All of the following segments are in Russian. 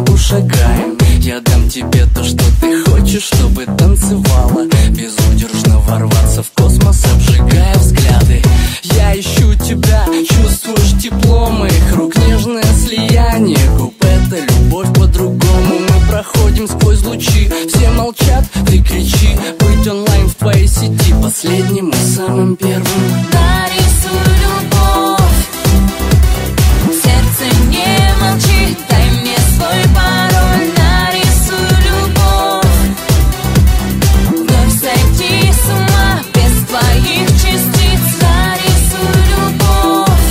руку шагаем. Я дам тебе то, что ты хочешь, чтобы танцевала, безудержно ворваться в космос, обжигая взгляды. Я ищу тебя, чувствуешь тепло моих рук, нежное слияние губ, это любовь по-другому. Мы проходим сквозь лучи, все молчат, ты кричи. Быть онлайн в твоей сети, последним и самым первым. Нарисуй любовь, сердце не молчит, дай мне свой пароль. Нарисуй любовь, вновь сойти с ума без твоих частиц. Нарисуй любовь,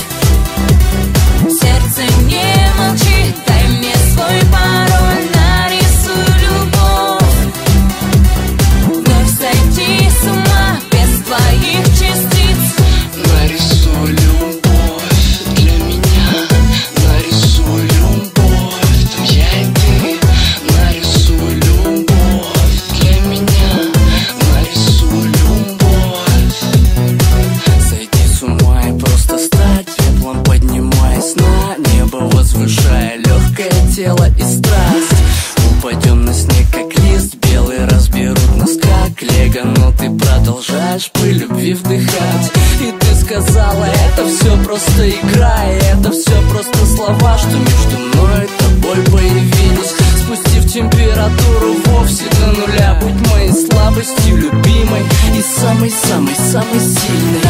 сердце не молчит, дай мне свой пароль. Нарисуй любовь, вновь сойти с ума без твоих частиц. Нарисуй любовь для меня, нарисуй любовь, там я и ты. Нарисуй любовь для меня, нарисуй любовь. Сойти с ума и просто стать пеплом, поднимаясь на небо, возвышая легкое тело и страсть. Упадем на снег, как лист белый, разберут нас как лего, но ты продолжаешь пыль любви вдыхать. И ты сказала, это все просто игра, и это все просто слова, что между мной и тобой появились, спустив температуру вовсе до нуля. Будь моей слабостью любимой и самой-самой-самой сильной.